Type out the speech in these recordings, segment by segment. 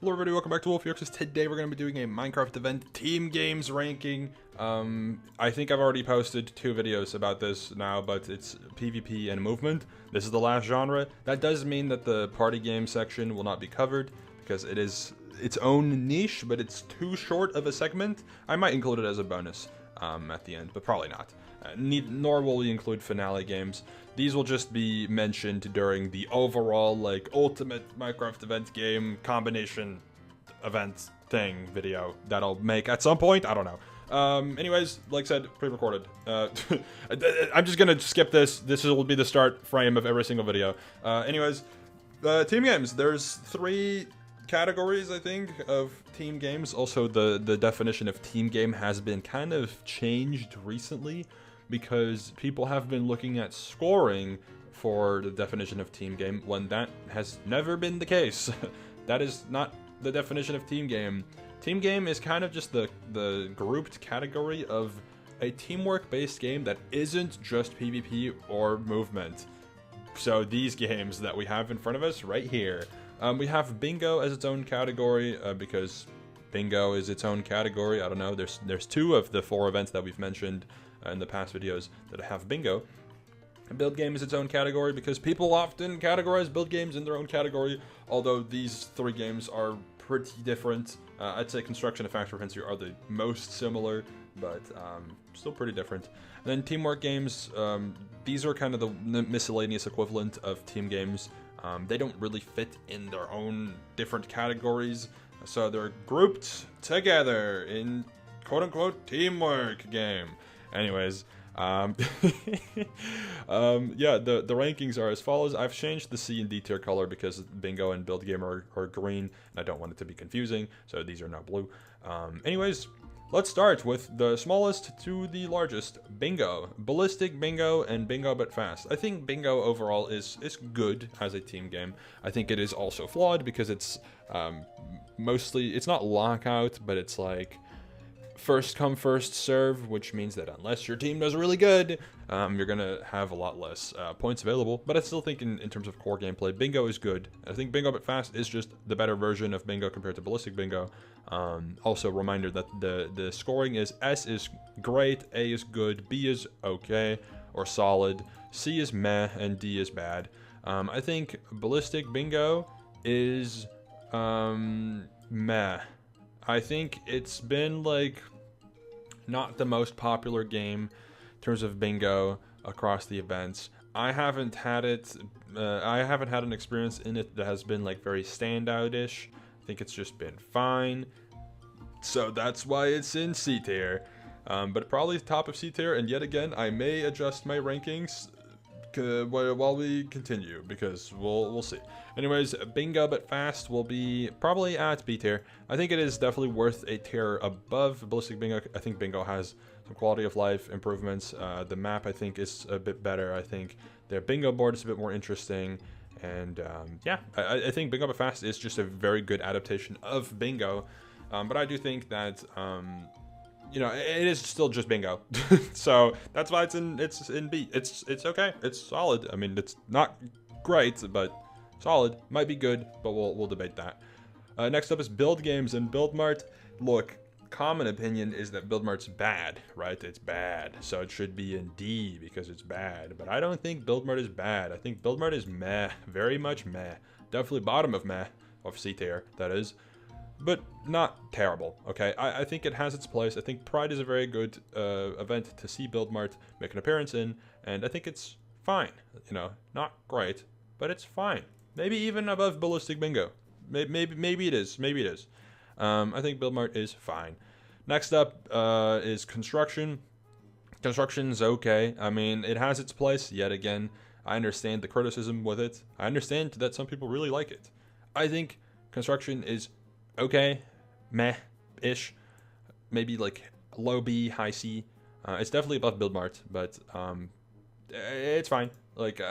Hello everybody, welcome back to Wolfeei. Today we're going to be doing a Minecraft event team games ranking. I think I've already posted 2 videos about this now, but it's PvP and movement. This is the last genre. That does mean that the party game section will not be covered, because it is its own niche, but it's too short of a segment. I might include it as a bonus at the end, but probably not. Nor will we include finale games. These will just be mentioned during the overall, like, ultimate Minecraft event game combination event thing video that I'll make at some point. I don't know. Anyways, like I said, pre-recorded. I'm just gonna skip this. This will be the start frame of every single video. Anyways, team games. There's 3 categories, I think, of team games. Also, the definition of team game has been kind of changed recently, because people have been looking at scoring for the definition of team game when that has never been the case. That is not the definition of team game. Team game is kind of just the grouped category of a teamwork based game that isn't just PvP or movement. So these games that we have in front of us right here, we have bingo as its own category, because bingo is its own category. I don't know, there's 2 of the 4 events that we've mentioned in the past videos that have bingo. Build game is its own category because people often categorize build games in their own category, although these 3 games are pretty different. I'd say construction and factory frenzy are the most similar, but still pretty different. And then teamwork games, these are kind of the miscellaneous equivalent of team games. They don't really fit in their own different categories, so they're grouped together in quote-unquote teamwork game. Anyways, yeah, the rankings are as follows. I've changed the C and D tier color because bingo and build game are green, and I don't want it to be confusing, so these are now blue. Anyways, let's start with the smallest to the largest. Bingo, ballistic bingo, and bingo but fast. I think bingo overall is good as a team game. I think it is also flawed because it's mostly, it's not lockout, but it's like first come first serve, which means that unless your team does really good, you're gonna have a lot less points available. But I still think in terms of core gameplay, bingo is good. I think bingo but fast is just the better version of bingo compared to ballistic bingo. Also, reminder that the scoring is S is great, A is good, B is okay or solid, C is meh, and D is bad. I think ballistic bingo is meh. I think it's been like not the most popular game in terms of bingo across the events. I haven't had it. I haven't had an experience in it that has been like very standout-ish. I think it's just been fine. So that's why it's in C tier. But probably top of C tier. And yet again, I may adjust my rankings while we continue, because we'll see. Anyways, bingo but fast will be probably at B tier. I think it is definitely worth a tier above ballistic bingo. I think bingo has some quality of life improvements. The map, I think, is a bit better. I think their bingo board is a bit more interesting. And yeah, I think bingo but fast is just a very good adaptation of bingo. But I do think that you know, it is still just bingo. So that's why it's in B. It's okay. It's solid. I mean, it's not great, but solid. Might be good, but we'll debate that. Next up is build games and build mart. Look, common opinion is that build mart's bad, right? It's bad, so it should be in D because it's bad. But I don't think build mart is bad. I think build mart is meh, very much meh. Definitely bottom of meh, of C tier, that is. But not terrible, okay? I think it has its place. I think Pride is a very good event to see Build Mart make an appearance in, and I think it's fine. You know, not great, but it's fine. Maybe even above Ballistic Bingo. Maybe it is. Maybe it is. I think Build Mart is fine. Next up is Construction. Construction's okay. I mean, it has its place. Yet again, I understand the criticism with it. I understand that some people really like it. I think Construction is okay, meh-ish, maybe like low B, high C. It's definitely above Build Mart, but it's fine. Like,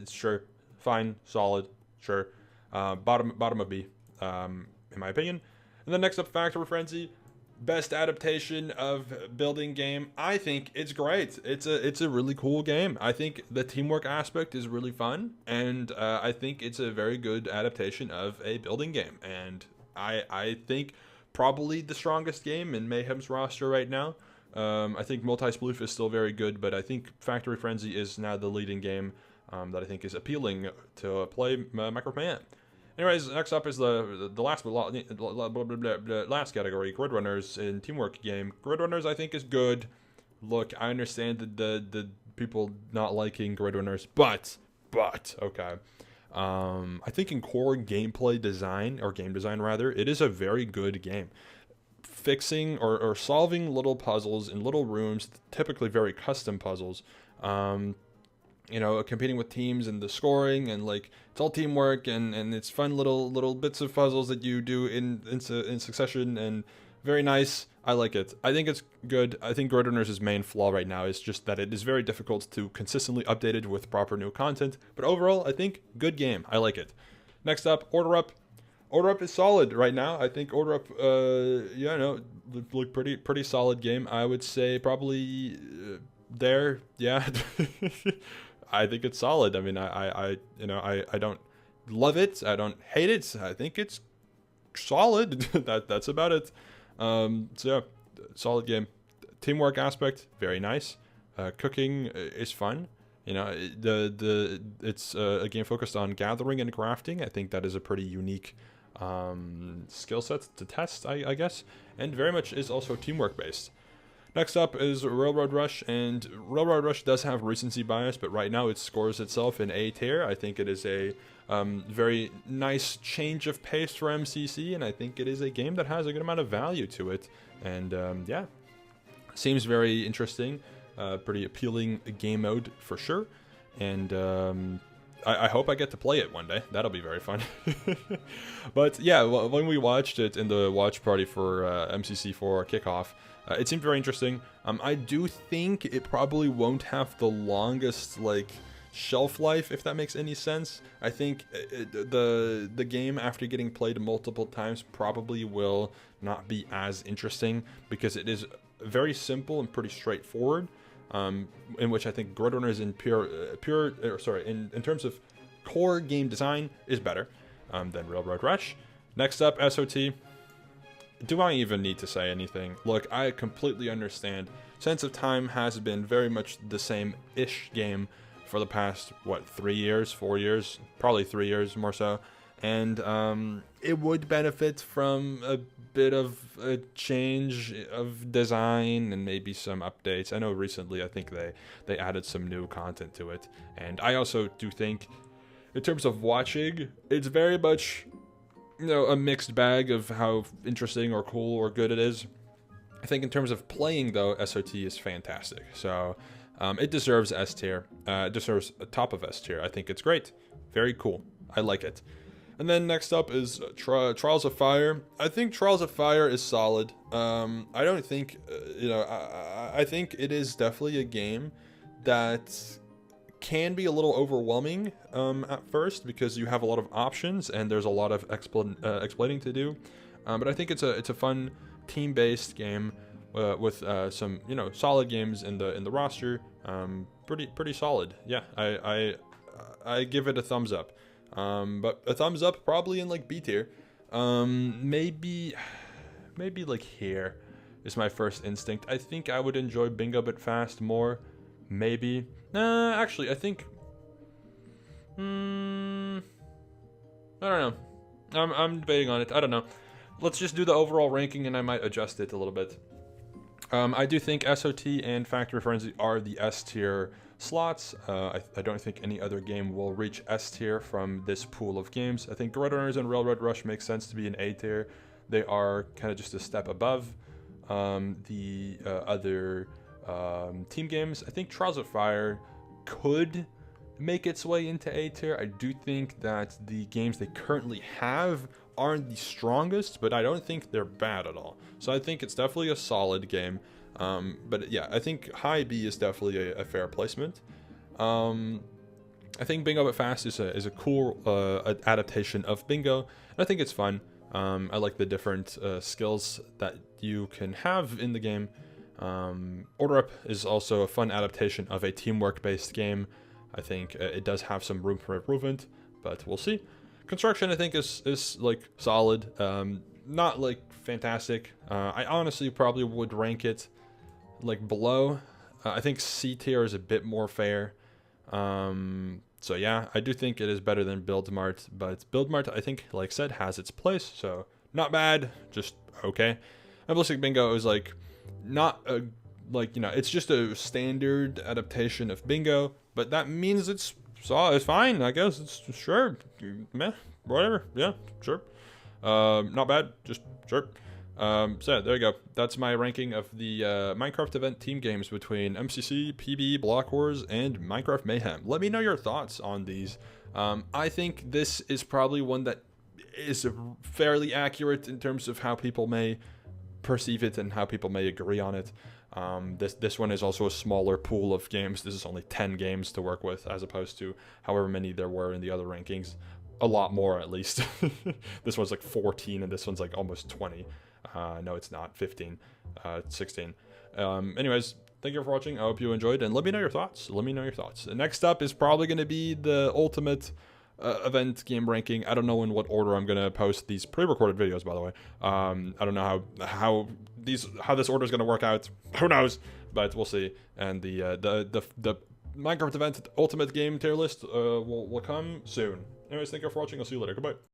sure, fine, solid, sure. Bottom of B, in my opinion. And then next up, Factory Frenzy. Best adaptation of building game. I think it's great. It's a really cool game. I think the teamwork aspect is really fun, and I think it's a very good adaptation of a building game. And I think probably the strongest game in Mayhem's roster right now. I think Multi-Sploof is still very good, but I think Factory Frenzy is now the leading game that I think is appealing to play Minecraft Mayhem. Anyways, next up is the last category, Grid Runners in Teamwork game. Grid Runners I think is good. Look, I understand the people not liking Grid Runners, but okay. I think in core gameplay design, or game design rather, it is a very good game. Fixing or solving little puzzles in little rooms, typically very custom puzzles. You know, competing with teams and the scoring, and like it's all teamwork, and it's fun little bits of puzzles that you do in succession, and very nice. I like it. I think it's good. I think Grid Runners' main flaw right now is just that it is very difficult to consistently update it with proper new content. But overall, I think good game. I like it. Next up, Order Up. Order Up is solid right now. I think Order Up, yeah, no, look pretty solid game. I would say probably there, yeah. I think it's solid. I mean, I don't love it. I don't hate it. I think it's solid. That's about it. So yeah, solid game. Teamwork aspect, very nice. Cooking is fun. You know, it's a game focused on gathering and crafting. I think that is a pretty unique skill set to test, I guess, and very much is also teamwork based. Next up is Railroad Rush, and Railroad Rush does have recency bias, but right now it scores itself in A tier. I think it is a very nice change of pace for MCC, and I think it is a game that has a good amount of value to it. And yeah, seems very interesting, pretty appealing game mode for sure. And I hope I get to play it one day. That'll be very fun. But yeah, when we watched it in the watch party for MCC4 kickoff, it seemed very interesting. I do think it probably won't have the longest like shelf life, if that makes any sense. I think the game, after getting played multiple times, probably will not be as interesting, because it is very simple and pretty straightforward. In which I think Grid Runners in in terms of core game design is better than Railroad Rush. Next up, SOT. Do I even need to say anything? Look, I completely understand. Sense of Time has been very much the same-ish game for the past, 3 years, 4 years, probably 3 years more so. And it would benefit from a bit of a change of design and maybe some updates. I know recently I think they added some new content to it. And I also do think, in terms of watching, it's very much, you know, a mixed bag of how interesting or cool or good it is. I think in terms of playing, though, SOT is fantastic. So it deserves S tier. It deserves a top of S tier. I think it's great. Very cool. I like it. And then next up is Trials of Fire. I think Trials of Fire is solid. I don't think, I think it is definitely a game that can be a little overwhelming at first, because you have a lot of options and there's a lot of explaining to do. But I think it's a fun team-based game with some solid games in the roster. Pretty solid. Yeah, I give it a thumbs up. But a thumbs up probably in like B tier. Maybe like here is my first instinct. I think I would enjoy Bingo Bit Fast more. Maybe. Actually, I think. I don't know. I'm debating on it. I don't know. Let's just do the overall ranking, and I might adjust it a little bit. I do think SOT and Factory Frenzy are the S tier slots. I don't think any other game will reach S tier from this pool of games. I think Grid Runners and Railroad Rush make sense to be in A tier. They are kind of just a step above the other team games. I think Trials of Fire could make its way into A tier. I do think that the games they currently have aren't the strongest, but I don't think they're bad at all. So I think it's definitely a solid game. But yeah, I think high B is definitely a fair placement. I think Bingo But Fast is a cool adaptation of Bingo. I think it's fun. I like the different skills that you can have in the game. Order Up is also a fun adaptation of a teamwork-based game. I think it does have some room for improvement, but we'll see. construction I think is like solid. Not like fantastic. I honestly probably would rank it like below. I think C tier is a bit more fair. So yeah, I do think it is better than Build Mart, but Build Mart I think, like I said, has its place. So not bad, just okay. And Ballistic Bingo is like not a like, you know, it's just a standard adaptation of Bingo, but that means it's fine, I guess. It's sure, meh, whatever, yeah, sure. Not bad, just sure. So yeah, there you go. That's my ranking of the Minecraft event team games between MCC, PB, Block Wars, and Minecraft Mayhem. Let me know your thoughts on these. I think this is probably one that is fairly accurate in terms of how people may perceive it and how people may agree on it. This one is also a smaller pool of games. This is only 10 games to work with, as opposed to however many there were in the other rankings. A lot more, at least. This one's like 14, and this one's like almost 20. No, it's not 15. It's 16. Anyways, thank you for watching. I hope you enjoyed, and let me know your thoughts. Next up is probably going to be the ultimate event game ranking. I don't know in what order I'm going to post these pre-recorded videos, by the way. I don't know how this order is going to work out. Who knows? But we'll see. And the Minecraft event ultimate game tier list will come soon. Anyways, thank you for watching. I'll see you later. Goodbye.